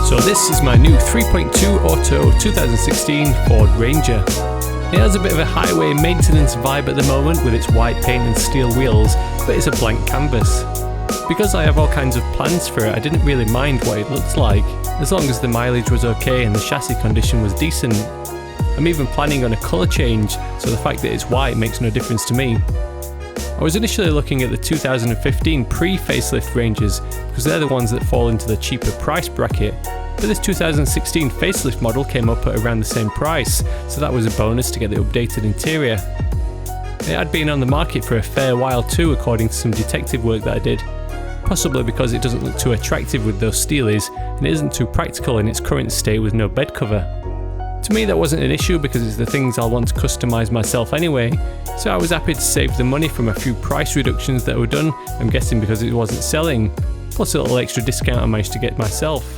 So this is my new 3.2 Auto 2016 Ford Ranger. It has a bit of a highway maintenance vibe at the moment with its white paint and steel wheels, but it's a blank canvas. Because I have all kinds of plans for it, I didn't really mind what it looked like, as long as the mileage was okay and the chassis condition was decent. I'm even planning on a colour change, so the fact that it's white makes no difference to me. I was initially looking at the 2015 pre-facelift Rangers, because they're the ones that fall into the cheaper price bracket, but this 2016 facelift model came up at around the same price, so that was a bonus to get the updated interior. It had been on the market for a fair while too, according to some detective work that I did. Possibly because it doesn't look too attractive with those steelies, and it isn't too practical in its current state with no bed cover. To me that wasn't an issue because it's the things I'll want to customise myself anyway, so I was happy to save the money from a few price reductions that were done, I'm guessing because it wasn't selling, plus a little extra discount I managed to get myself.